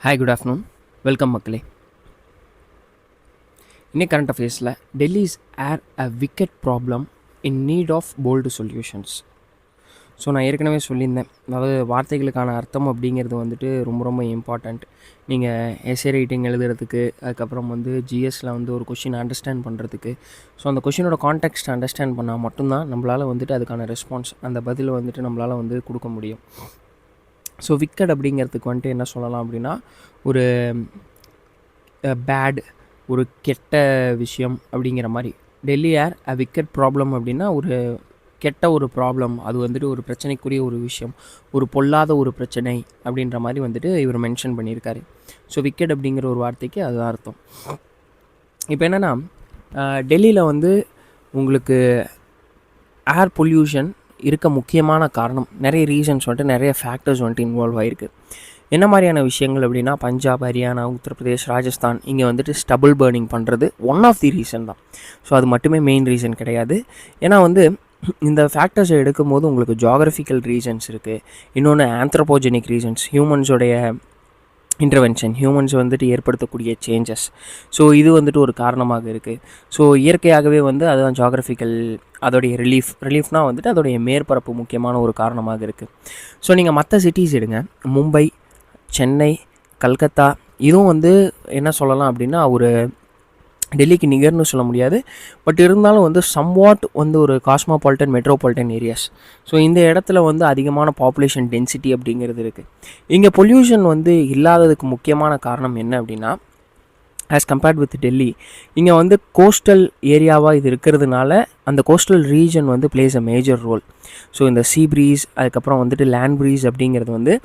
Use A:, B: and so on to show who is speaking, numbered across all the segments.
A: Hi, good afternoon. Welcome மக்களே. இன்னைக்கு current அஃபேர்ஸில் Delhi is air a wicked problem in need of bold solutions. So நான் ஏற்கனவே சொல்லியிருந்தேன், அதாவது வார்த்தைகளுக்கான அர்த்தம் அப்படிங்கிறது வந்துட்டு ரொம்ப ரொம்ப இம்பார்ட்டண்ட். நீங்கள் எஸ்ஏ ரைட்டிங் எழுதுறதுக்கு, அதுக்கப்புறம் ஜிஎஸ்சில் ஒரு கொஷின் அண்டர்ஸ்டாண்ட் பண்ணுறதுக்கு. ஸோ அந்த கொஷினோட கான்டெக்ஸ்ட் அண்டர்ஸ்டாண்ட் பண்ணால் மட்டும்தான் நம்மளால் அதுக்கான ரெஸ்பான்ஸ், அந்த பதில் நம்மளால் கொடுக்க முடியும். ஸோ விக்கெட் அப்படிங்கிறதுக்கு என்ன சொல்லலாம் அப்படின்னா, ஒரு பேட், ஒரு கெட்ட விஷயம் அப்படிங்கிற மாதிரி. டெல்லி ஏர் அ விக்கெட் ப்ராப்ளம் அப்படின்னா ஒரு கெட்ட ஒரு ப்ராப்ளம், அது ஒரு பிரச்சனைக்குரிய ஒரு விஷயம், ஒரு பொல்லாத ஒரு பிரச்சனை அப்படின்ற மாதிரி இவர் மென்ஷன் பண்ணியிருக்காரு. ஸோ விக்கெட் அப்படிங்கிற ஒரு வார்த்தைக்கு அதுதான் அர்த்தம். இப்போ என்னென்னா, டெல்லியில் உங்களுக்கு ஏர் பொல்யூஷன் இருக்க முக்கியமான காரணம், நிறைய ரீசன்ஸ் நிறைய ஃபேக்டர்ஸ் இன்வால்வ் ஆகிருக்கு. என்ன மாதிரியான விஷயங்கள் அப்படின்னா, பஞ்சாப், ஹரியானா, உத்தரப்பிரதேஷ், ராஜஸ்தான் இங்கே ஸ்டபுள் பர்னிங் பண்ணுறது ஒன் ஆஃப் தி ரீசன் தான். ஸோ அது மட்டுமே மெயின் ரீசன் கிடையாது. ஏன்னா இந்த ஃபேக்டர்ஸை எடுக்கும்போது உங்களுக்கு ஜியாகிரபிக்கல் ரீசன்ஸ் இருக்குது, இன்னொன்று ஆந்த்ரோபோஜெனிக் ரீசன்ஸ், ஹியூமன்ஸோடைய இன்டர்வென்ஷன், ஹியூமன்ஸ் ஏற்படுத்தக்கூடிய சேஞ்சஸ். ஸோ இது ஒரு காரணமாக இருக்குது. ஸோ இயற்கையாகவே அதுதான் ஜியாகிரபிக்கல், அதோடைய ரிலீஃப்னால் அதோடைய மேற்பரப்பு முக்கியமான ஒரு காரணமாக இருக்குது. ஸோ நீங்கள் மற்ற சிட்டிஸ் எடுங்க, மும்பை, சென்னை, கல்கத்தா, இதுவும் என்ன சொல்லலாம் அப்படின்னா ஒரு டெல்லிக்கு நிகர்னு சொல்ல முடியாது. பட் இருந்தாலும் சம்வாட் ஒரு காஸ்மோபாலிட்டன், மெட்ரோபாலிட்டன் ஏரியாஸ். ஸோ இந்த இடத்துல அதிகமான பாப்புலேஷன் டென்சிட்டி அப்படிங்கிறது இருக்குது. இங்கே பொல்யூஷன் இல்லாததுக்கு முக்கியமான காரணம் என்ன அப்படின்னா, ஆஸ் கம்பேர்ட் வித் டெல்லி, இங்கே கோஸ்டல் ஏரியாவாக இது இருக்கிறதுனால அந்த coastal region plays a major role. So இந்த சீ ப்ரீஸ், அதுக்கப்புறம் லேண்ட் ப்ரீஸ் அப்படிங்கிறது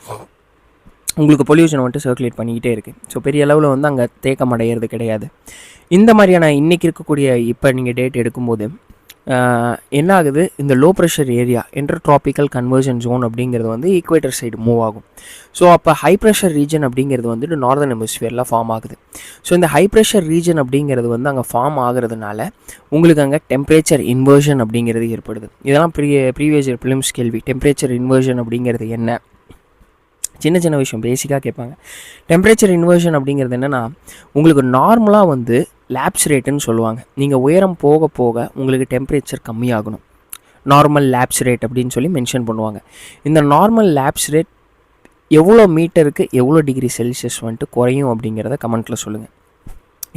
A: உங்களுக்கு பொல்யூஷன் சர்க்குலேட் பண்ணிக்கிட்டே இருக்குது. ஸோ பெரிய அளவில் அங்கே தேக்கம் அடையிறது கிடையாது. இந்த மாதிரியான இன்றைக்கி இருக்கக்கூடிய, இப்போ நீங்கள் டேட் எடுக்கும்போது என்ன ஆகுது, இந்த low pressure area, intertropical convergence zone அப்படிங்கிறது ஈக்குவேட்டர் சைடு மூவ் ஆகும். ஸோ அப்போ ஹை ப்ரெஷர் ரீஜன் அப்படிங்கிறது நார்தர்ன் ஹெமிஸ்பியரில் ஃபார்ம் ஆகுது. ஸோ இந்த ஹை ப்ரெஷர் ரீஜன் அப்படிங்கிறது அங்கே ஃபார்ம் ஆகிறதுனால உங்களுக்கு அங்கே டெம்பரேச்சர் இன்வர்ஷன் அப்படிங்கிறது ஏற்படுது. இதெல்லாம் ப்ரீவியஸ் இயர் ப்ரிலிம்ஸ் கேள்வி. டெம்பரேச்சர் இன்வர்ஷன் அப்படிங்கிறது என்ன, சின்ன சின்ன விஷயம் பேசிக்காக கேட்பாங்க. டெம்பரேச்சர் இன்வர்ஷன் அப்படிங்கிறது என்னென்னா, உங்களுக்கு நார்மலாக லேப்ஸ் ரேட்டுன்னு சொல்லுவாங்க. நீங்கள் உயரம் போக போக உங்களுக்கு டெம்பரேச்சர் கம்மியாகணும், நார்மல் லேப்ஸ் ரேட் அப்படின்னு சொல்லி மென்ஷன் பண்ணுவாங்க. இந்த நார்மல் லேப்ஸ் ரேட் எவ்வளோ மீட்டருக்கு எவ்வளோ டிகிரி செல்சியஸ் குறையும் அப்படிங்கிறத கமெண்ட்டில் சொல்லுங்கள்.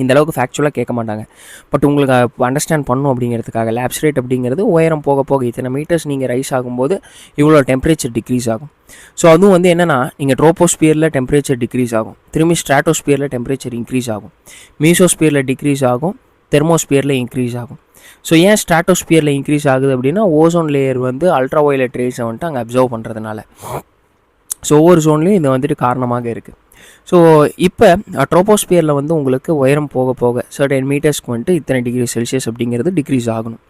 A: இந்தளவுக்கு ஃபேக்சுவலாக கேட்க மாட்டாங்க, பட் உங்களுக்கு அண்டர்ஸ்டாண்ட் பண்ணணும் அப்படிங்கிறதுக்காக. லேப்ஸ் ரேட் அப்படிங்கிறது உயரம் போக போக இத்தனை மீட்டர்ஸ் நீங்கள் ரைஸ் ஆகும்போது இவ்வளோ டெம்பரேச்சர் டிக்ரீஸ் ஆகும். ஸோ அதுவும் என்னென்னா, நீங்கள் ட்ரோபோஸ்பியரில் டெம்பரேச்சர் டிக்ரீஸ் ஆகும், திரும்பி ஸ்ட்ராட்டோஸ்பியரில் டெம்பரேச்சர் இன்க்ரீஸ் ஆகும், மீசோஸ்பியரில் டிக்ரீஸ் ஆகும், தெர்மோஸ்பியரில் இன்க்ரீஸ் ஆகும். ஸோ ஏன் ஸ்ட்ராட்டோஸ்பியரில் இன்க்ரீஸ் ஆகுது அப்படின்னா, ஓசோன் லேயர் அல்ட்ரா வயலட் ரேஸை அங்கே அப்சர்வ் பண்ணுறதுனால. ஸோ ஒவ்வொரு ஜோன்லேயும் இது காரணமாக இருக்குது. ஸோ இப்போ ட்ரோபோஸ்பியரில் உங்களுக்கு உயரம் போக போக சர்டன் மீட்டர்ஸ்க்கு இத்தனை டிகிரி செல்சியஸ் அப்படிங்கிறது டிக்ரீஸ் ஆகணும்.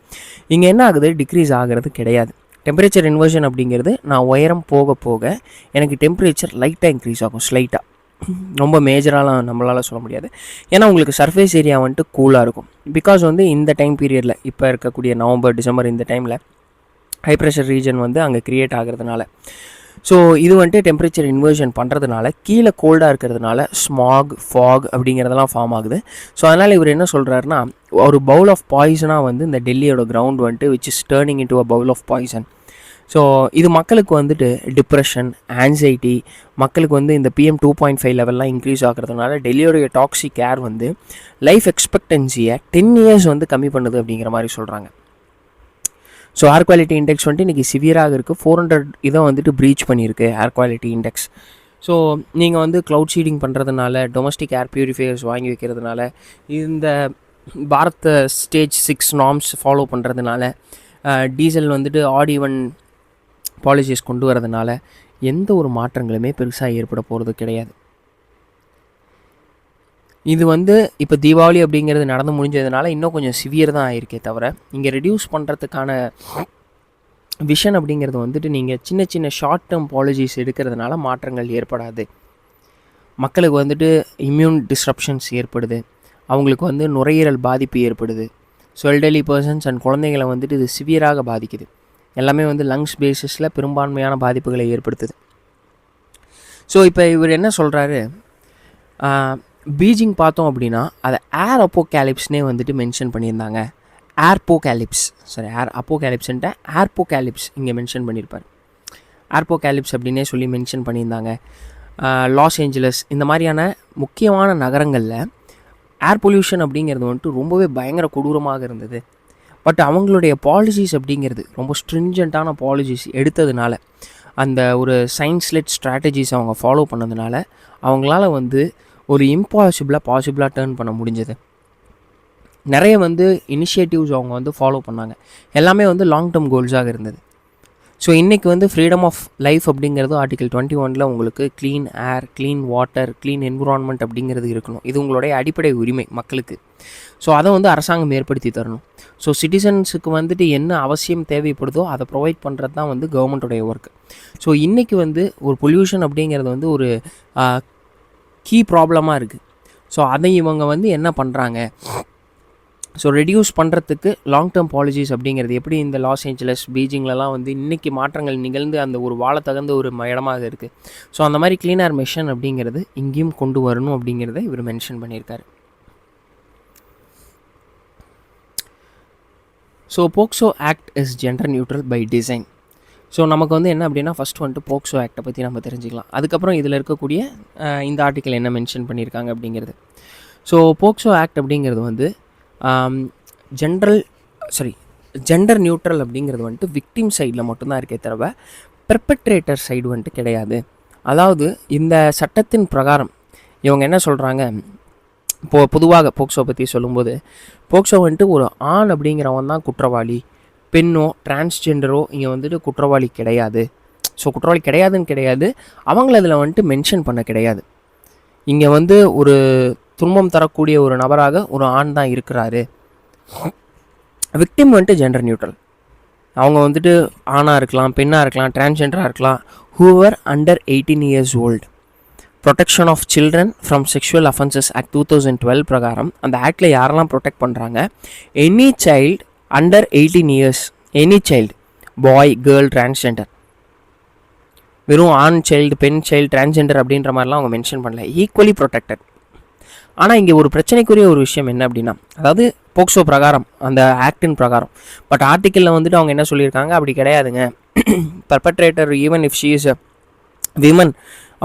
A: இங்கே என்ன ஆகுது, டிக்ரீஸ் ஆகிறது கிடையாது. டெம்பரேச்சர் இன்வர்ஷன் அப்படிங்கிறது, நான் உயரம் போக போக எனக்கு டெம்பரேச்சர் லைட்டாக இன்க்ரீஸ் ஆகும், ஸ்லைட்டாக, ரொம்ப மேஜராலாம் நம்மளால் சொல்ல முடியாது. ஏன்னா உங்களுக்கு சர்ஃபேஸ் ஏரியா கூலாக இருக்கும். பிகாஸ் இந்த டைம் பீரியடில், இப்போ இருக்கக்கூடிய நவம்பர், டிசம்பர், இந்த டைமில் ஹை ப்ரெஷர் ரீஜன் அங்கே க்ரியேட் ஆகிறதுனால. ஸோ இது டெம்பரேச்சர் இன்வர்ஷன் பண்ணுறதுனால, கீழே கோல்டாக இருக்கிறதுனால ஸ்மாக், ஃபாக் அப்படிங்கிறதெல்லாம் ஃபார்ம் ஆகுது. ஸோ அதனால் இவர் என்ன சொல்கிறாருன்னா, ஒரு பவுல் ஆஃப் பாய்சனாக இந்த டெல்லியோட ground which is turning into a bowl of poison. So இது மக்களுக்கு டிப்ரெஷன், ஆன்சைட்டி, மக்களுக்கு இந்த PM 2.5 லெவல்லாம் இன்க்ரீஸ் ஆகிறதுனால டெல்லியோடைய டாக்ஸிக் ஏர் லைஃப் எக்ஸ்பெக்டன்சியை 10 இயர்ஸ் கம்மி பண்ணுது அப்படிங்கிற மாதிரி சொல்கிறாங்க. ஸோ ஏர் குவாலிட்டி இண்டெக்ஸ் இன்றைக்கி சிவியராக இருக்குது. 400 இதை ப்ரீச் பண்ணியிருக்கு ஏர் குவாலிட்டி இண்டெக்ஸ். ஸோ நீங்கள் க்ளவுட் சீடிங் பண்ணுறதுனால, டொமஸ்டிக் ஏர் பியூரிஃபையர்ஸ் வாங்கி வைக்கிறதுனால, இந்த பாரத் ஸ்டேஜ் 6 நார்ம்ஸ் ஃபாலோ பண்ணுறதுனால, டீசல் ஆட் ஈவன் பாலிசிஸ் கொண்டு வரதுனால எந்த ஒரு மாற்றங்களுமே பெருசாக ஏற்பட போகிறது கிடையாது. இது இப்போ தீபாவளி அப்படிங்கிறது நடந்து முடிஞ்சதுனால இன்னும் கொஞ்சம் சிவியர் தான் ஆகிருக்கே தவிர, இங்கே ரெடியூஸ் பண்ணுறதுக்கான விஷன் அப்படிங்கிறது நீங்கள் சின்ன சின்ன ஷார்ட் டேர்ம் பாலிசிஸ் எடுக்கிறதுனால மாற்றங்கள் ஏற்படாது. மக்களுக்கு இம்யூன் டிஸ்ரப்ஷன்ஸ் ஏற்படுது, அவங்களுக்கு நுரையீரல் பாதிப்பு ஏற்படுது. ஸோ எல்டர்லி பர்சன்ஸ் அண்ட் குழந்தைங்களை இது சிவியராக பாதிக்குது. எல்லாமே லங்ஸ் பேசிஸில் பெரும்பான்மையான பாதிப்புகளை ஏற்படுத்துது. ஸோ இப்போ இவர் என்ன சொல்கிறாரு, பீஜிங் பார்த்தோம் அப்படின்னா அதை ஏர் அப்போகேலிப்ஸ்னே வந்துட்டு மென்ஷன் பண்ணியிருந்தாங்க. ஏர்போகேலிப்ஸ் ஏர் அப்போகேலிப்ஸ்ன்ட்டு ஏர்போகேலிப்ஸ் இங்கே மென்ஷன் பண்ணியிருப்பார். ஏர்போகேலிப்ஸ் அப்படின்னே சொல்லி மென்ஷன் பண்ணியிருந்தாங்க. லாஸ் ஏஞ்சலஸ் இந்த மாதிரியான முக்கியமான நகரங்களில் ஏர் பொல்யூஷன் அப்படிங்கிறது வந்துட்டு ரொம்பவே பயங்கர கொடூரமாக இருந்தது. பட் அவங்களுடைய பாலிசிஸ் அப்படிங்கிறது ரொம்ப ஸ்ட்ரிஞ்சண்ட்டான பாலிசிஸ் எடுத்ததுனால, அந்த ஒரு சயின்ஸ்-லெட் ஸ்ட்ராட்டஜிஸ் அவங்க ஃபாலோ பண்ணதுனால அவங்களால வந்து ஒரு பாசிபிளாக டேர்ன் பண்ண முடிஞ்சது. நிறைய வந்து இனிஷியேட்டிவ்ஸ் அவங்க வந்து ஃபாலோ பண்ணாங்க. எல்லாமே வந்து லாங் டேர்ம் கோல்ஸாக இருந்தது. ஸோ இன்றைக்கி வந்து ஃப்ரீடம் ஆஃப் லைஃப் அப்படிங்கிறது ஆர்டிகல் 21 உங்களுக்கு clean air, clean water, clean environment அப்படிங்கிறது இருக்கணும். இது உங்களுடைய அடிப்படை உரிமை மக்களுக்கு. ஸோ அதை வந்து அரசாங்கம் ஏற்படுத்தி தரணும். ஸோ சிட்டிசன்ஸுக்கு வந்துட்டு என்ன அவசியம் தேவைப்படுதோ அதை ப்ரொவைட் பண்ணுறது தான் வந்து கவர்மெண்ட்டோடைய ஒர்க். ஸோ இன்றைக்கி வந்து ஒரு பொல்யூஷன் அப்படிங்கிறது வந்து ஒரு கீ ப்ராப்ளமாக இருக்குது. ஸோ அதை இவங்க வந்து என்ன பண்ணுறாங்க, ஸோ ரெடியூஸ் பண்ணுறதுக்கு லாங் டேர்ம் பாலிசிஸ் அப்படிங்கிறது எப்படி இந்த லாஸ் ஏஞ்சலஸ், பீஜிங்லலாம் வந்து இன்றைக்கி மாற்றங்கள் நிகழ்ந்து அந்த ஒரு வாழ தகுந்த ஒரு இடமாக இருக்குது. ஸோ அந்த மாதிரி க்ளீன் ஏர் மிஷன் அப்படிங்கிறது இங்கேயும் கொண்டு வரணும் அப்படிங்கிறத இவர் மென்ஷன் பண்ணியிருக்காரு. So POCSO act is gender neutral by design. So நமக்கு வந்து என்ன அப்படின்னா ஃபஸ்ட் வந்துட்டு போக்சோ ஆக்டை பற்றி நம்ம தெரிஞ்சுக்கலாம். அதுக்கப்புறம் இதில் இருக்கக்கூடிய இந்த ஆர்டிக்கல் என்ன மென்ஷன் பண்ணியிருக்காங்க அப்படிங்கிறது. ஸோ போக்சோ ஆக்ட் அப்படிங்கிறது வந்து ஜெண்டர் நியூட்ரல் அப்படிங்கிறது வந்துட்டு விக்டிம் சைடில் மட்டும்தான் இருக்கே தவிர பெர்பெட்ரேட்டர் சைடு வந்துட்டு கிடையாது. அதாவது இந்த சட்டத்தின் பிரகாரம் இவங்க என்ன சொல்கிறாங்க, பொதுவாக போக்சோ பற்றி சொல்லும்போது போக்சோ வந்துட்டு ஒரு ஆண் அப்படிங்கிறவன் தான் குற்றவாளி, பெண்ணோ டிரான்ஸ்ஜெண்டரோ இங்கே வந்துட்டு குற்றவாளி கிடையாது. ஸோ குற்றவாளி கிடையாதுன்னு கிடையாது, அவங்கள அதில் வந்துட்டு மென்ஷன் பண்ண கிடையாது. இங்கே வந்து ஒரு துன்பம் தரக்கூடிய ஒரு நபராக ஒரு ஆண் தான் இருக்கிறாரு. விக்டிம் வந்துட்டு ஜெண்டர் நியூட்ரல். அவங்க வந்துட்டு ஆணாக இருக்கலாம், பெண்ணாக இருக்கலாம், டிரான்ஸ்ஜெண்டராக இருக்கலாம். Whoever under 18 years old. Protection of children from sexual offences act 2012 பிரகாரம் அந்த ஆக்டில் யாரெல்லாம் ப்ரொடெக்ட் பண்ணுறாங்க, any child under 18 years, any child, boy, girl, transgender, வெறும் ஆண் சைல்டு, பெண் சைல்டு, டிரான்ஸ்ஜெண்டர் அப்படின்ற மாதிரிலாம் அவங்க மென்ஷன் பண்ணல, ஈக்குவலி ப்ரொடெக்டட். ஆனால் இங்கே ஒரு பிரச்சனைக்குரிய ஒரு விஷயம் என்ன அப்படின்னா, அதாவது போக்சோ பிரகாரம் அந்த ஆக்டின் பிரகாரம், பட் ஆர்டிக்கலில் வந்துட்டு அவங்க என்ன சொல்லியிருக்காங்க, அப்படி கிடையாதுங்க, perpetrator even if she is a women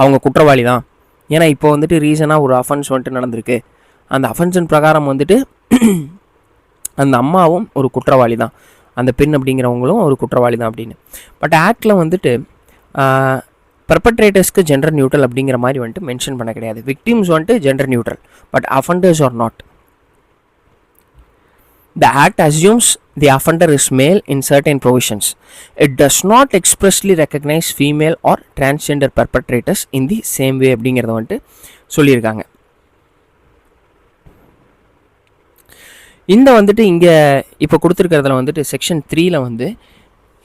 A: அவங்க குற்றவாளி தான். ஏன்னா இப்போ வந்துட்டு ரீசனாக ஒரு அஃபென்ஸ் வந்துட்டு நடந்திருக்கு, அந்த அஃபென்ஸின் பிரகாரம் வந்துட்டு அந்த அம்மாவும் ஒரு குற்றவாளி தான், அந்த பெண் அப்படிங்கிறவங்களும் ஒரு குற்றவாளி தான் அப்படின்னு. பட் ஆக்டில் வந்துட்டு பெர்பெட்ரேட்டர்ஸ்க்கு ஜெண்டர் நியூட்ரல் அப்படிங்கிற மாதிரி வந்துட்டு மென்ஷன் பண்ண கிடையாது. விக்டிம்ஸ் வந்துட்டு gender neutral, but offenders are not. The act assumes the offender is male in certain provisions. It does not expressly recognize female or transgender perpetrators in the same way அப்படிங்கிறத வந்துட்டு சொல்லியிருக்காங்க. இந்த வந்துட்டு இங்கே இப்போ கொடுத்துருக்கிறதுல வந்துட்டு செக்ஷன் 3ல் வந்து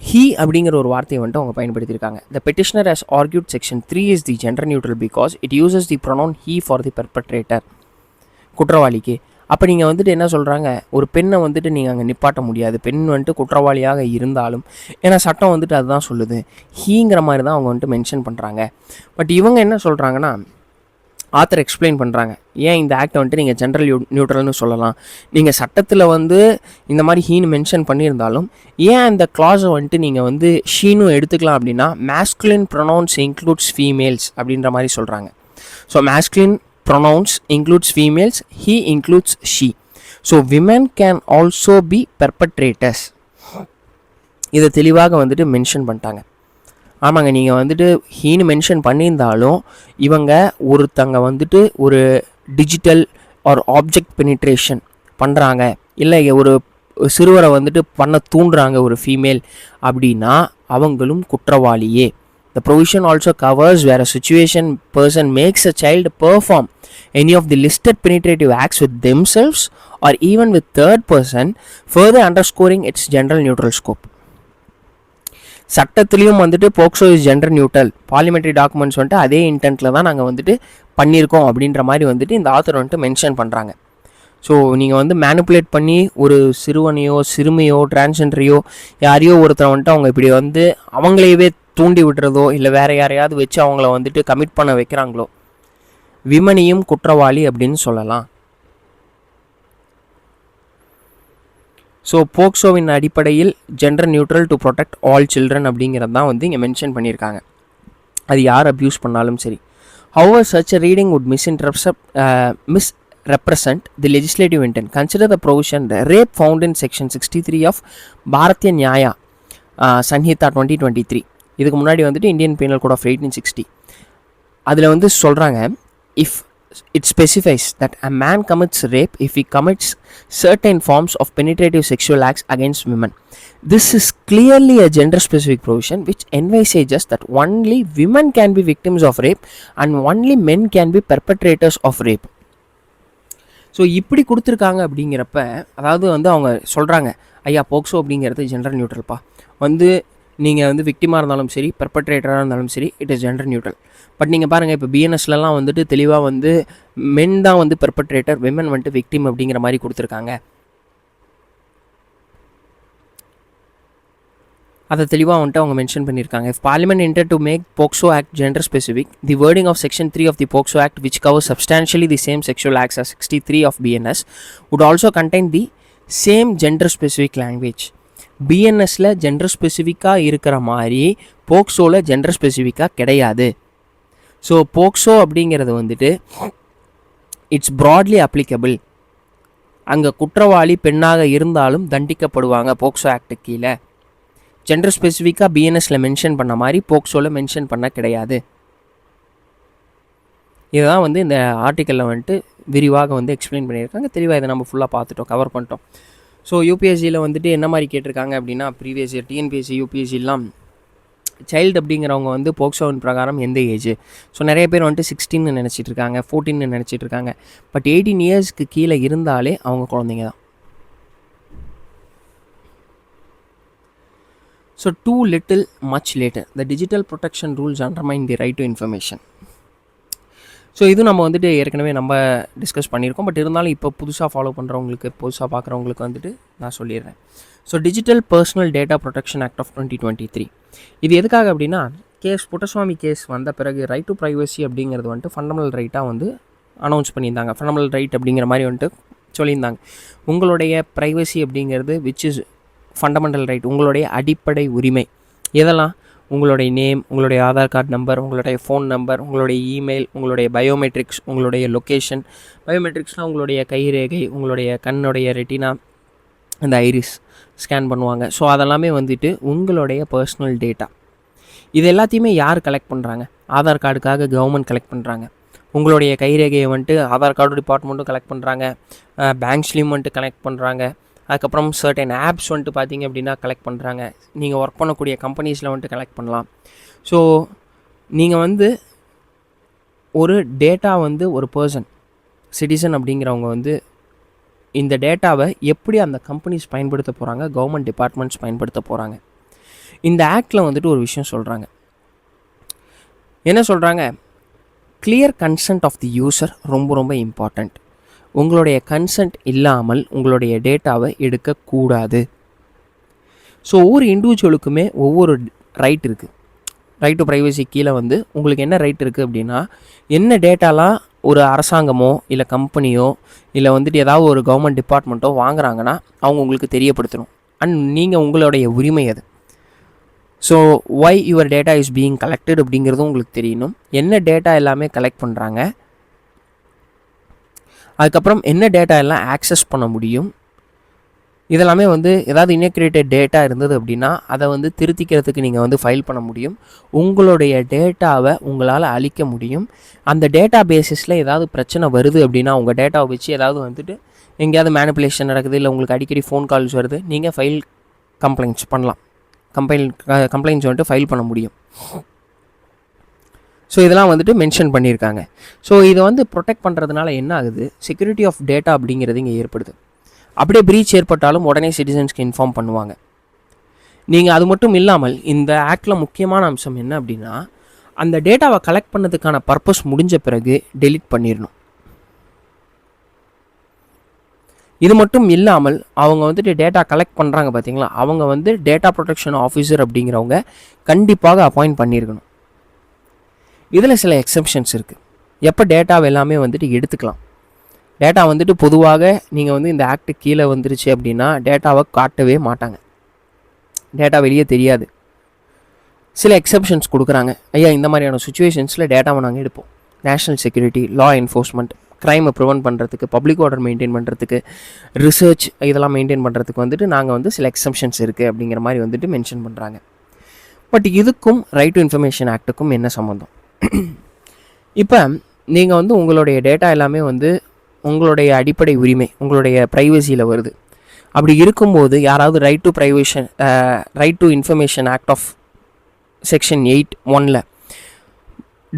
A: he அப்படிங்கிற ஒரு வார்த்தையை வந்துட்டு அவங்க பயன்படுத்தியிருக்காங்க. The petitioner has argued section 3 is the gender neutral because it uses the pronoun he for the perpetrator, குற்றவாளிக்கு. அப்போ நீங்கள் வந்துட்டு என்ன சொல்கிறாங்க, ஒரு பெண்ணை வந்துட்டு நீங்கள் அங்கே நிப்பாட்ட முடியாது, பெண் வந்துட்டு குற்றவாளியாக இருந்தாலும், ஏன்னா சட்டம் வந்துட்டு அதுதான் சொல்லுது, ஹீங்கிற மாதிரி தான் அவங்க வந்துட்டு மென்ஷன் பண்ணுறாங்க. பட் இவங்க என்ன சொல்கிறாங்கன்னா, ஆத்தர் எக்ஸ்பிளைன் பண்ணுறாங்க, ஏன் இந்த ஆக்டை வந்துட்டு நீங்கள் ஜென்ரல் நியூட்ரல்னு சொல்லலாம், நீங்கள் சட்டத்தில் வந்து இந்த மாதிரி ஹீன்னு மென்ஷன் பண்ணியிருந்தாலும் ஏன் இந்த கிளாஸை வந்துட்டு நீங்கள் வந்து ஷீனும் எடுத்துக்கலாம் அப்படின்னா, மேஸ்குலின் ப்ரொனவுன்ஸ் இன்க்ளூட்ஸ் ஃபீமேல்ஸ் அப்படின்ற மாதிரி சொல்கிறாங்க. So masculine pronouns includes females, he includes she, so women can also be perpetrators. இதை தெளிவாக வந்துட்டு மென்ஷன் பண்ணிட்டாங்க. ஆமாங்க, நீங்கள் வந்துட்டு ஹீன்னு மென்ஷன் பண்ணியிருந்தாலும் இவங்க ஒருத்தங்க வந்துட்டு ஒரு டிஜிட்டல் ஆர் ஆப்ஜெக்ட் பெனிட்ரேஷன் பண்ணுறாங்க, இல்லை ஒரு சிறுவரை வந்துட்டு பண்ண தூண்டுறாங்க ஒரு ஃபீமேல் அப்படின்னா அவங்களும் குற்றவாளியே. The provision also covers where a situation person makes a child perform any of the listed penetrative acts with themselves or even with third person, further underscoring its gender neutral scope. சட்டத்திலையும் வந்துட்டு POCSO is gender neutral, parliamentary documents வந்துட்டு அதே இன்டென்ட்டில் தான் நாங்கள் வந்துட்டு பண்ணியிருக்கோம் அப்படின்ற மாதிரி வந்துட்டு இந்த ஆத்தர் வந்துட்டு மென்ஷன் பண்ணுறாங்க. ஸோ நீங்கள் வந்து மேனிப்புலேட் பண்ணி ஒரு சிறுவனையோ சிறுமியோ டிரான்ஸ்ஜெண்டரையோ யாரையோ ஒருத்தரை வந்துட்டு அவங்க இப்படி வந்து அவங்களையவே தூண்டி விடுறதோ இல்லை வேறு யாரையாவது வச்சு அவங்கள வந்துட்டு கமிட் பண்ண வைக்கிறாங்களோ, விமனையும் குற்றவாளி அப்படின்னு சொல்லலாம். ஸோ போக்சோவின் அடிப்படையில் gender neutral to protect all children அப்படிங்கிறது தான் வந்து இங்கே மென்ஷன் பண்ணியிருக்காங்க. அது யார் அப்யூஸ் பண்ணாலும் சரி. ஹவர்வர் such a reading would misrepresent the legislative intent. Consider the provision rape found in section 63 of Bharatiya Nyaya Sanhita 2023. இதுக்கு முன்னாடி வந்துட்டு இந்தியன் பீனல் கோட் ஆஃப் 1860. அதில் வந்து சொல்கிறாங்க, if it specifies that a man commits rape if he commits certain forms of penetrative sexual acts against women. This is clearly a gender specific provision which envisages that only women can be victims of rape and only men can be perpetrators of rape. So இப்படி கொடுத்துருக்காங்க. அப்படிங்கிறப்ப அதாவது வந்து அவங்க சொல்கிறாங்க, ஐயா POCSO அப்படிங்கிறது gender நியூட்ரல்ப்பா, வந்து நீங்கள் வந்து விக்டிமாக இருந்தாலும் சரி பெர்பட்ரேட்டராக இருந்தாலும் சரி it is gender neutral. But நீங்கள் பாருங்கள், இப்போ பிஎன்எஸ்லலாம் வந்துட்டு தெளிவாக வந்து மென் தான் வந்து பெர்பட்ரேட்டர், விமன் வந்துட்டு விக்டிம் அப்படிங்கிற மாதிரி கொடுத்துருக்காங்க. அதை தெளிவாக வந்துட்டு அவங்க மென்ஷன் பண்ணியிருக்காங்க. If parliament intended to make POCSO Act gender specific, the wording of section 3 of the POCSO Act, which covers substantially the same sexual acts as 63 of BNS, would also contain the same gender specific language. பிஎன்எஸில் gender ஸ்பெசிஃபிக்காக இருக்கிற மாதிரி போக்சோவில் gender ஸ்பெசிஃபிக்காக கிடையாது. So POCSO அப்படிங்கிறது வந்துட்டு it's broadly applicable. அங்கே குற்றவாளி பெண்ணாக இருந்தாலும் தண்டிக்கப்படுவாங்க போக்சோ ஆக்டு கீழே. ஜெண்டர் ஸ்பெசிஃபிக்காக பிஎன்எஸில் மென்ஷன் பண்ண மாதிரி போக்சோவில் மென்ஷன் பண்ண கிடையாது. இதுதான் வந்து இந்த ஆர்டிக்கலில் வந்துட்டு விரிவாக வந்து எக்ஸ்பிளைன் பண்ணியிருக்காங்க. தெளிவாக இதை நம்ம ஃபுல்லாக பார்த்துட்டோம், கவர் பண்ணிட்டோம். ஸோ யூபிஎஸ்சியில் வந்துட்டு என்ன மாதிரி கேட்டிருக்காங்க அப்படின்னா, ப்ரீவியஸ் இயர் டிஎன்பிஎஸ்சி யூபிஎஸ்சிலாம் சைல்டு அப்படிங்கிறவங்க வந்து போக்சோவின் பிரகாரம் எந்த ஏஜ். ஸோ நிறைய பேர் வந்துட்டு 16 நினச்சிட்டு இருக்காங்க, 14 நினச்சிட்டு இருக்காங்க. பட் 18 இயர்ஸ்க்கு கீழே இருந்தாலே அவங்க குழந்தைங்க தான். So too little much later the digital protection rules undermine the right to information. So இது நம்ம வந்துட்டு ஏற்கனவே நம்ம டிஸ்கஸ் பண்ணியிருக்கோம். பட் இருந்தாலும் இப்போ புதுசாக ஃபாலோ பண்ணுறவங்களுக்கு, புதுசாக பார்க்குறவங்களுக்கு வந்துட்டு நான் சொல்லிடுறேன். So digital personal data protection act of 2023 இது எதுக்காக அப்படின்னா, புட்டசுவாமி கேஸ் வந்த பிறகு ரைட் டு ப்ரைவசி அப்படிங்கிறது வந்துட்டு ஃபண்டமெண்டல் ரைட்டாக வந்து அனௌன்ஸ் பண்ணியிருந்தாங்க. ஃபண்டமெண்டல் ரைட் அப்படிங்கிற மாதிரி வந்துட்டு சொல்லியிருந்தாங்க. உங்களுடைய ப்ரைவசி அப்படிங்கிறது விச் இஸ் ஃபண்டமெண்டல் ரைட், உங்களுடைய அடிப்படை உரிமை. எதெல்லாம்? உங்களுடைய நேம், உங்களுடைய ஆதார் கார்டு நம்பர், உங்களுடைய ஃபோன் நம்பர், உங்களுடைய இமெயில், உங்களுடைய பயோமெட்ரிக்ஸ், உங்களுடைய லொக்கேஷன். பயோமெட்ரிக்ஸ்னால் உங்களுடைய கைரேகை, உங்களுடைய கண்ணுடைய ரெட்டினா, அந்த ஐரிஸ் ஸ்கேன் பண்ணுவாங்க. ஸோ அதெல்லாமே வந்துட்டு உங்களுடைய பர்சனல் டேட்டா. இது எல்லாத்தையுமே யார் கலெக்ட் பண்ணுறாங்க? ஆதார் கார்டுக்காக கவர்மெண்ட் கலெக்ட் பண்ணுறாங்க. உங்களுடைய கைரேகையை வந்துட்டு ஆதார் கார்டு டிபார்ட்மெண்ட்டும் கலெக்ட் பண்ணுறாங்க, பேங்க்ஸ்லேயும் வந்துட்டு கலெக்ட் பண்ணுறாங்க. அதுக்கப்புறம் சர்டன் ஆப்ஸ் வந்துட்டு பார்த்திங்க அப்படின்னா கலெக்ட் பண்ணுறாங்க. நீங்கள் ஒர்க் பண்ணக்கூடிய கம்பெனிஸில் வந்துட்டு கலெக்ட் பண்ணலாம். ஸோ நீங்கள் வந்து ஒரு டேட்டா வந்து ஒரு பர்சன், சிட்டிசன் அப்படிங்கிறவங்க வந்து இந்த டேட்டாவை எப்படி அந்த கம்பெனிஸ் பயன்படுத்த போகிறாங்க, கவர்மெண்ட் டிபார்ட்மெண்ட்ஸ் பயன்படுத்த போகிறாங்க. இந்த ஆக்டில் வந்துட்டு ஒரு விஷயம் சொல்கிறாங்க. என்ன சொல்கிறாங்க? Clear consent of the user ரொம்ப ரொம்ப இம்பார்ட்டண்ட். உங்களுடைய கன்சென்ட் இல்லாமல் உங்களுடைய டேட்டாவை எடுக்கக்கூடாது. ஸோ ஒவ்வொரு இண்டிவிஜுவலுக்குமே ஒவ்வொரு ரைட் இருக்குது. ரைட் டு ப்ரைவசி கீழே வந்து உங்களுக்கு என்ன ரைட் இருக்குது அப்படின்னா, என்ன டேட்டாலாம் ஒரு அரசாங்கமோ இல்லை கம்பெனியோ இல்லை வந்துட்டு ஏதாவது ஒரு கவர்மெண்ட் டிபார்ட்மெண்ட்டோ வாங்குறாங்கன்னா அவங்க உங்களுக்கு தெரியப்படுத்தணும். அண்ட் நீங்கள் உங்களுடைய உரிமை அது. So Y your data is being collected அப்படிங்கிறதும் உங்களுக்கு தெரியணும். என்ன டேட்டா எல்லாமே கலெக்ட் பண்ணுறாங்க, அதுக்கப்புறம் என்ன டேட்டா எல்லாம் ஆக்சஸ் பண்ண முடியும். இதெல்லாமே வந்து ஏதாவது இன்அக்யூரேட்டட் டேட்டா இருந்தது அப்படின்னா அதை வந்து திருத்திக்கிறதுக்கு நீங்கள் வந்து ஃபைல் பண்ண முடியும். உங்களுடைய டேட்டாவை உங்களால் அழிக்க முடியும். அந்த டேட்டா பேசிஸில் ஏதாவது பிரச்சனை வருது அப்படின்னா உங்கள் டேட்டாவை வச்சு ஏதாவது வந்துட்டு எங்கேயாவது மேனிப்புலேஷன் நடக்குது, இல்லை உங்களுக்கு அடிக்கடி ஃபோன் கால்ஸ் வருது, நீங்கள் ஃபைல் கம்ப்ளைண்ட்ஸ் பண்ணலாம். கம்ப்ளைண்ட்ஸ் வந்துட்டு ஃபைல் பண்ண முடியும். ஸோ இதெல்லாம் வந்துட்டு மென்ஷன் பண்ணியிருக்காங்க. ஸோ இதை வந்து ப்ரொடெக்ட் பண்ணுறதுனால என்ன ஆகுது? செக்யூரிட்டி ஆஃப் டேட்டா அப்படிங்கிறது இங்கே ஏற்படுது. அப்படியே ப்ரீச் ஏற்பட்டாலும் உடனே சிட்டிசன்ஸ்க்கு இன்ஃபார்ம் பண்ணுவாங்க. நீங்கள் அது மட்டும் இல்லாமல் இந்த ஆக்டில் முக்கியமான அம்சம் என்ன அப்படின்னா, அந்த டேட்டாவை கலெக்ட் பண்ணதுக்கான பர்பஸ் முடிஞ்ச பிறகு டெலீட் பண்ணிடணும். இது மட்டும் இல்லாமல் அவங்க வந்துட்டு டேட்டா கலெக்ட் பண்ணுறாங்க பார்த்தீங்களா, அவங்க வந்து டேட்டா ப்ரொடெக்ஷன் ஆஃபீஸர் அப்படிங்கிறவங்க கண்டிப்பாக அப்பாயிண்ட் பண்ணியிருக்கணும். இதில் சில எக்ஸெப்ஷன்ஸ் இருக்குது. எப்போ டேட்டாவை எல்லாமே வந்துட்டு எடுத்துக்கலாம். டேட்டா வந்துட்டு பொதுவாக நீங்கள் வந்து இந்த ஆக்ட் கீழே வந்துருச்சு அப்படின்னா டேட்டாவை காட்டவே மாட்டாங்க, டேட்டா வெளியே தெரியாது. சில எக்ஸப்ஷன்ஸ் கொடுக்குறாங்க, ஐயா இந்த மாதிரியான சுச்சுவேஷன்ஸில் டேட்டாவை நாங்கள் எடுப்போம். நேஷ்னல் செக்யூரிட்டி, லா என்ஃபோர்ஸ்மெண்ட், க்ரைமை ப்ரிவென்ட் பண்ணுறதுக்கு, பப்ளிக் ஆர்டர் மெயின்டைன் பண்ணுறதுக்கு, ரிசர்ச் இதெல்லாம் மெயின்டைன் பண்ணுறதுக்கு வந்துட்டு நாங்கள் வந்து சில எக்ஸப்ஷன்ஸ் இருக்குது அப்படிங்கிற மாதிரி வந்துட்டு மென்ஷன் பண்ணுறாங்க. பட் இதுக்கும் ரைட் டு இன்ஃபர்மேஷன் ஆக்ட்டுக்கும் என்ன சம்மந்தம்? இப்போ நீங்கள் வந்து உங்களுடைய டேட்டா எல்லாமே வந்து உங்களுடைய அடிப்படை உரிமை, உங்களுடைய ப்ரைவசியில் வருது. அப்படி இருக்கும்போது யாராவது right to information act of section 8(1)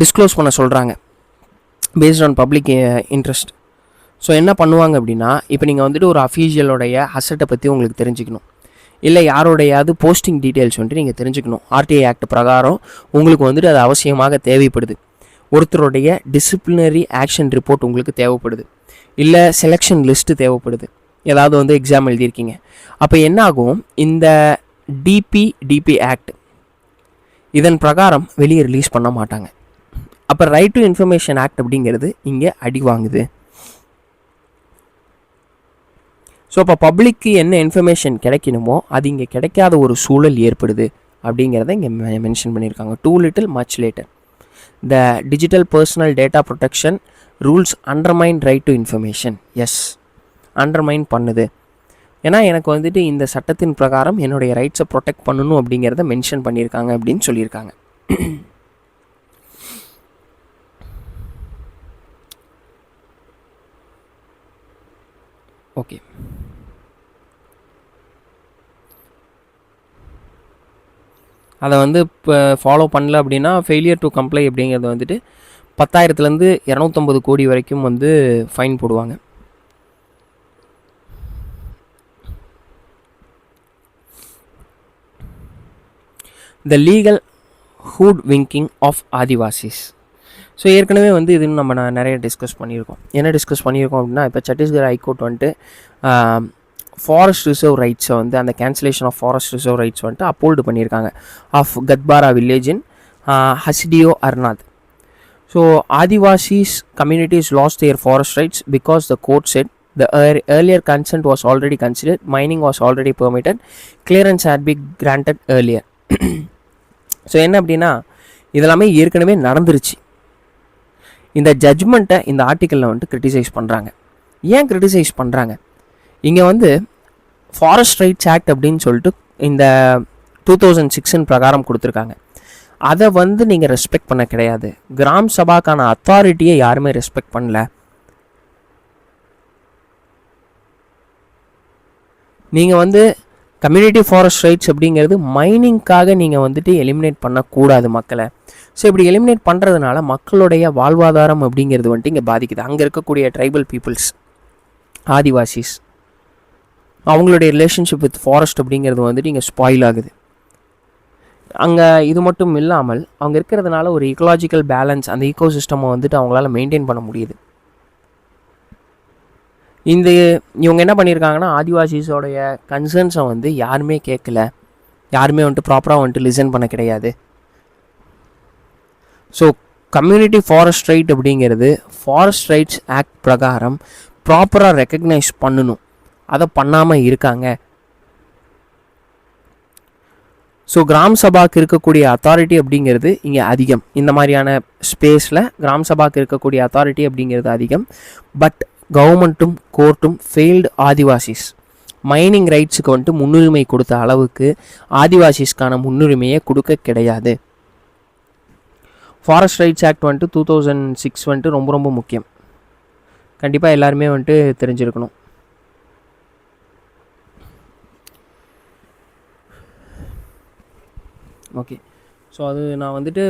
A: disclose பண்ண சொல்கிறாங்க based on public interest. So என்ன பண்ணுவாங்க அப்படின்னா, இப்போ நீங்கள் வந்துட்டு ஒரு அஃபீஷியலோடைய அசட்டை பற்றி உங்களுக்கு தெரிஞ்சுக்கணும், இல்லை யாரோடையாவது போஸ்டிங் டீட்டெயில்ஸ் வந்துட்டு நீங்கள் தெரிஞ்சுக்கணும், ஆர்டிஐ ஆக்ட் பிரகாரம் உங்களுக்கு வந்துட்டு அது அவசியமாக தேவைப்படுது. ஒருத்தருடைய டிசிப்ளினரி ஆக்ஷன் ரிப்போர்ட் உங்களுக்கு தேவைப்படுது, இல்லை செலெக்ஷன் லிஸ்ட்டு தேவைப்படுது, ஏதாவது வந்து எக்ஸாம் எழுதியிருக்கீங்க. அப்போ என்ன ஆகும், இந்த டிபி ஆக்ட் இதன் பிரகாரம் வெளியே ரிலீஸ் பண்ண மாட்டாங்க. அப்போ ரைட் டு இன்ஃபர்மேஷன் ஆக்ட் அப்படிங்கிறது இங்கே அடி வாங்குது. ஸோ அப்போ பப்ளிக்கு என்ன இன்ஃபர்மேஷன் கிடைக்கணுமோ அது இங்கே கிடைக்காத ஒரு சூழல் ஏற்படுது அப்படிங்கிறத இங்கே மென்ஷன் பண்ணியிருக்காங்க. Too little much later the digital personal data protection rules undermine right to information. Yes, undermine பண்ணுது. ஏன்னா எனக்கு வந்துட்டு இந்த சட்டத்தின் பிரகாரம் என்னுடைய ரைட்ஸை ப்ரொடெக்ட் பண்ணணும் அப்படிங்கிறத மென்ஷன் பண்ணியிருக்காங்க அப்படின்னு சொல்லியிருக்காங்க. ஓகே, அதை வந்து இப்போ ஃபாலோ பண்ணல அப்படின்னா ஃபெயிலியர் டு கம்ப்ளை அப்படிங்கிறது வந்துட்டு 10,000 250 கோடி வரைக்கும் வந்து ஃபைன் போடுவாங்க. The legal hoodwinking of Adivasis. So ஏற்கனவே வந்து இதுன்னு நம்ம நிறைய டிஸ்கஸ் பண்ணியிருக்கோம். என்ன டிஸ்கஸ் பண்ணியிருக்கோம் அப்படின்னா, இப்போ சத்தீஸ்கர் ஹைகோர்ட் வந்துட்டு ஃபாரஸ்ட் ரிசர்வ் ரைட்ஸை வந்து அந்த cancellation of forest reserve rights வந்துட்டு அப்போல்டு பண்ணியிருக்காங்க of Ghatbarra village in Hasdeo Arand. So Adivasis communities lost their forest rights because the court set the earlier consent was already considered, mining was already permitted, clearance had been granted earlier. So என்ன அப்படின்னா, இதெல்லாமே ஏற்கனவே நடந்துருச்சு. இந்த ஜட்ஜ்மெண்ட்டை இந்த ஆர்டிக்கலில் வந்துட்டு கிரிட்டிசைஸ் பண்ணுறாங்க. ஏன் கிரிட்டிசைஸ் பண்ணுறாங்க? இங்கே வந்து ஃபாரஸ்ட் ரைட்ஸ் ஆக்ட் அப்படின்னு சொல்லிட்டு இந்த 2006 பிரகாரம் கொடுத்துருக்காங்க. அதை வந்து நீங்கள் ரெஸ்பெக்ட் பண்ண கிடையாது. கிராம் சபாக்கான அத்தாரிட்டியை யாருமே ரெஸ்பெக்ட் பண்ணல. நீங்கள் வந்து கம்யூனிட்டி ஃபாரஸ்ட் ரைட்ஸ் அப்படிங்கிறது மைனிங்காக நீங்கள் வந்துட்டு எலிமினேட் பண்ணக்கூடாது மக்களை. ஸோ இப்படி எலிமினேட் பண்ணுறதுனால மக்களுடைய வாழ்வாதாரம் அப்படிங்கிறது வந்துட்டு இங்கே பாதிக்குது. அங்கே இருக்கக்கூடிய ட்ரைபல் பீப்புள்ஸ், ஆதிவாசிஸ், அவங்களுடைய ரிலேஷன்ஷிப் வித் ஃபாரஸ்ட் அப்படிங்கிறது வந்துட்டு இங்கே ஸ்பாயில் ஆகுது. அங்கே இது மட்டும் இல்லாமல் அவங்க இருக்கிறதுனால ஒரு ஈக்கலாஜிக்கல் பேலன்ஸ், அந்த ஈக்கோசிஸ்டமை வந்துட்டு அவங்களால மெயின்டைன் பண்ண முடியுது. இவங்க என்ன பண்ணியிருக்காங்கன்னா, ஆதிவாசிஸோடைய கன்சர்ன்ஸை வந்து யாருமே கேட்கல, யாருமே வந்துட்டு ப்ராப்பராக வந்துட்டு லிசன் பண்ண கிடையாது. ஸோ கம்யூனிட்டி ஃபாரஸ்ட் ரைட் அப்படிங்கிறது ஃபாரஸ்ட் ரைட்ஸ் ஆக்ட் பிரகாரம் ப்ராப்பராக ரெக்கக்னைஸ் பண்ணணும், அதை பண்ணாமல் இருக்காங்க. ஸோ கிராம் சபாக்கு இருக்கக்கூடிய அத்தாரிட்டி அப்படிங்கிறது இங்கே அதிகம். இந்த மாதிரியான ஸ்பேஸில் கிராம் சபாக்கு இருக்கக்கூடிய அத்தாரிட்டி அப்படிங்கிறது அதிகம். பட் கவர்மெண்ட்டும் கோர்ட்டும் ஃபெயில்டு ஆதிவாசிஸ் மைனிங் ரைட்ஸுக்கு வந்துட்டு முன்னுரிமை கொடுத்த அளவுக்கு ஆதிவாசிஸ்க்கான முன்னுரிமையை கொடுக்க கிடையாது. ஃபாரஸ்ட் ரைட்ஸ் ஆக்ட் வந்துட்டு 2006 வந்துட்டு ரொம்ப ரொம்ப முக்கியம். கண்டிப்பாக எல்லாருமே வந்துட்டு தெரிஞ்சிருக்கணும். ஓகே, ஸோ அது நான் வந்துட்டு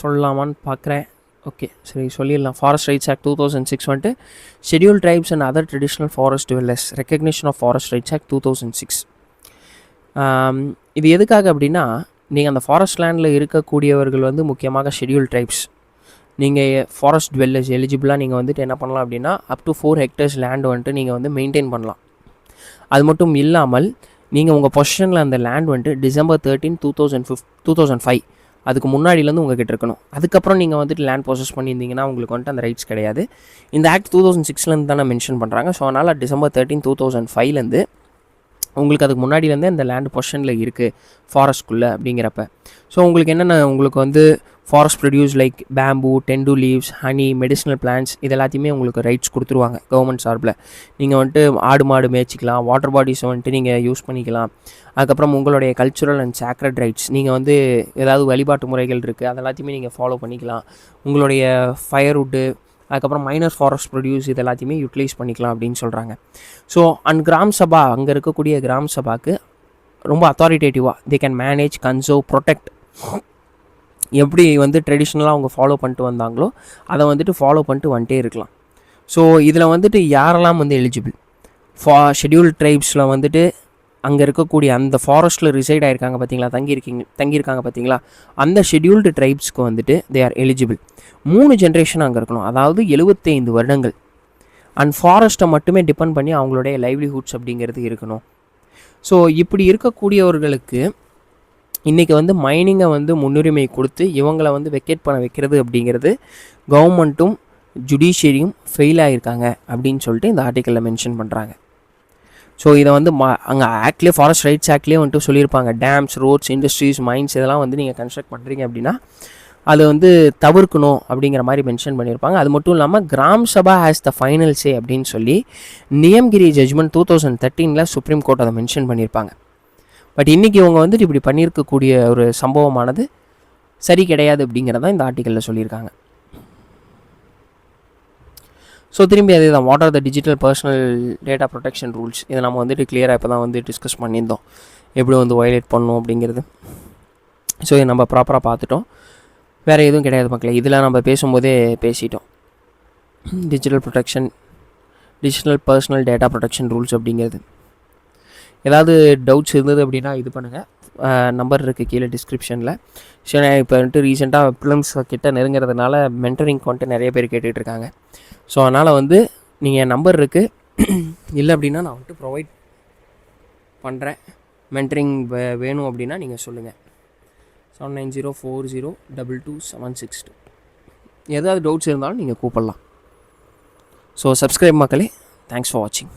A: சொல்லலாமான்னு பார்க்குறேன். ஓகே, சரி சொல்லிடலாம். ஃபாரஸ்ட் ரைட்ஸ் ஆக்ட் 2006 வந்துட்டு schedule tribes and other traditional forest dwellers recognition of forest rights act 2006. இது எதுக்காக அப்படின்னா, நீங்கள் அந்த ஃபாரஸ்ட் லேண்டில் இருக்கக்கூடியவர்கள் வந்து முக்கியமாக ஷெட்யூல் ட்ரைப்ஸ். நீங்கள் ஃபாரஸ்ட் டுவெல்லர்ஸ் எலிஜிபிளாக நீங்கள் வந்துட்டு என்ன பண்ணலாம் அப்படின்னா, அப் டு 4 hectares லேண்ட் வந்துட்டு நீங்கள் வந்து மெயின்டைன் பண்ணலாம். அது மட்டும் இல்லாமல் நீங்கள் உங்கள் பொசிஷனில் அந்த லேண்ட் வந்துட்டு December 13, 2005 அதுக்கு முன்னாடிலேருந்து உங்ககிட்ட இருக்கணும். அதுக்கப்புறம் நீங்கள் வந்துட்டு லேண்ட் ப்ராசஸ் பண்ணியிருந்தீங்கன்னா உங்களுக்கு வந்துட்டு அந்த ரைட்ஸ் கிடையாது. இந்த ஆக்ட் 2006 தானே மென்ஷன் பண்ணுறாங்க. ஸோ அதனால் December 13, 2005 உங்களுக்கு அதுக்கு முன்னாடிலேருந்தே இந்த லேண்ட் பொசிஷனில் இருக்குது ஃபாரஸ்ட்குள்ளே அப்படிங்கிறப்ப. ஸோ உங்களுக்கு என்னென்ன, உங்களுக்கு வந்து forest produce like bamboo, tent leaves, honey, medicinal plants இது எல்லாத்தையுமே உங்களுக்கு ரைட்ஸ் கொடுத்துருவாங்க கவர்மெண்ட் சார்பில். நீங்கள் வந்துட்டு ஆடு மாடு மேய்ச்சிக்கலாம், வாட்டர் பாடிஸை வந்துட்டு நீங்கள் யூஸ் பண்ணிக்கலாம். அதுக்கப்புறம் உங்களுடைய கல்ச்சுரல் அண்ட் சேக்ரட் ரைட்ஸ், நீங்கள் வந்து ஏதாவது வழிபாட்டு முறைகள் இருக்குது அதெல்லாத்தையுமே நீங்கள் ஃபாலோ பண்ணிக்கலாம். உங்களுடைய ஃபயர்வுட்டு, அதுக்கப்புறம் மைனர் ஃபாரஸ்ட் ப்ரொடியூஸ் இது எல்லாத்தையுமே யூட்டிலைஸ் பண்ணிக்கலாம் அப்படின்னு சொல்கிறாங்க. ஸோ அண்ட் கிராம் சபா, அங்கே இருக்கக்கூடிய கிராம் சபாக்கு ரொம்ப அத்தாரிட்டேட்டிவாக they can manage, conserve, protect, எப்படி வந்து ட்ரெடிஷ்னலாக அவங்க ஃபாலோ பண்ணிட்டு வந்தாங்களோ அதை வந்துட்டு ஃபாலோ பண்ணிட்டு வந்துட்டே இருக்கலாம். ஸோ இதில் வந்துட்டு யாரெல்லாம் வந்து எலிஜிபிள், ஷெட்யூல்டு ட்ரைப்ஸில் வந்துட்டு அங்கே இருக்கக்கூடிய அந்த ஃபாரஸ்ட்டில் ரிசைட் ஆகிருக்காங்க பார்த்தீங்களா, தங்கியிருக்காங்க பார்த்தீங்களா, அந்த ஷெட்யூல்டு ட்ரைப்ஸ்க்கு வந்துட்டு தே ஆர் எலிஜிபிள். 3 ஜென்ரேஷன் அங்கே இருக்கணும், அதாவது 75 வருடங்கள். அண்ட் ஃபாரஸ்ட்டை மட்டுமே டிபெண்ட் பண்ணி அவங்களுடைய லைவ்லிஹுட்ஸ் அப்படிங்கிறது இருக்கணும். ஸோ இப்படி இருக்கக்கூடியவர்களுக்கு இன்றைக்கி வந்து மைனிங்கை வந்து முன்னுரிமை கொடுத்து இவங்களை வந்து வெக்கேட் பண்ண வைக்கிறது அப்படிங்கிறது கவர்மெண்ட்டும் ஜுடிஷியரியும் ஃபெயில் ஆகியிருக்காங்க அப்படின்னு சொல்லிட்டு இந்த ஆர்டிக்கலில் மென்ஷன் பண்ணுறாங்க. ஸோ இதை வந்து அங்கே ஆக்ட்லேயே, ஃபாரஸ்ட் ரைட்ஸ் ஆக்ட்லேயே வந்துட்டு சொல்லியிருப்பாங்க, டேம்ஸ், ரோட்ஸ், இண்டஸ்ட்ரீஸ், மைன்ஸ் இதெல்லாம் வந்து நீங்கள் கன்ஸ்ட்ரக்ட் பண்ணுறீங்க அப்படின்னா அது வந்து தவிர்க்கணும் அப்படிங்கிற மாதிரி மென்ஷன் பண்ணியிருப்பாங்க. அது மட்டும் இல்லாமல் Gram Sabha has the final say அப்படின்னு சொல்லி நியம்கிரி ஜட்ஜ்மெண்ட் 2013 சுப்ரீம் கோர்ட் அதை மென்ஷன் பண்ணியிருப்பாங்க. பட் இன்றைக்கி இவங்க வந்துட்டு இப்படி பண்ணியிருக்கக்கூடிய ஒரு சம்பவமானது சரி கிடையாது அப்படிங்கிறதான் இந்த ஆர்டிக்கலில் சொல்லியிருக்காங்க. ஸோ திரும்பி அதே தான், what are the digital personal data protection rules, இதை நம்ம வந்துட்டு கிளியராக இப்போ தான் வந்து டிஸ்கஸ் பண்ணியிருந்தோம், எப்படி வந்து வயலேட் பண்ணணும் அப்படிங்கிறது. ஸோ இதை நம்ம ப்ராப்பராக பார்த்துட்டோம். வேறு எதுவும் கிடையாது மக்களே, இதில் நம்ம பேசும்போதே பேசிட்டோம். Digital personal data protection rules அப்படிங்கிறது. ஏதாவது டவுட்ஸ் இருந்தது அப்படின்னா இது பண்ணுங்கள், நம்பர் இருக்குது கீழே டிஸ்கிரிப்ஷனில். சரி, இப்போ வந்துட்டு ரீசெண்டாக ஃபிலிம்ஸ் கிட்ட நெருங்கிறதுனால மென்டரிங் வந்துட்டு நிறைய பேர் கேட்டுட்ருக்காங்க. ஸோ அதனால் வந்து நீங்கள் நம்பர் இருக்குது, இல்லை அப்படின்னா நான் வந்துட்டு ப்ரொவைட் பண்ணுறேன். மென்டரிங் வேணும் அப்படின்னா நீங்கள் சொல்லுங்கள். 7904022762. ஏதாவது டவுட்ஸ் இருந்தாலும் நீங்கள் கூப்பிடலாம். ஸோ சப்ஸ்கிரைப் மக்களே, தேங்க்ஸ் ஃபார் வாட்சிங்.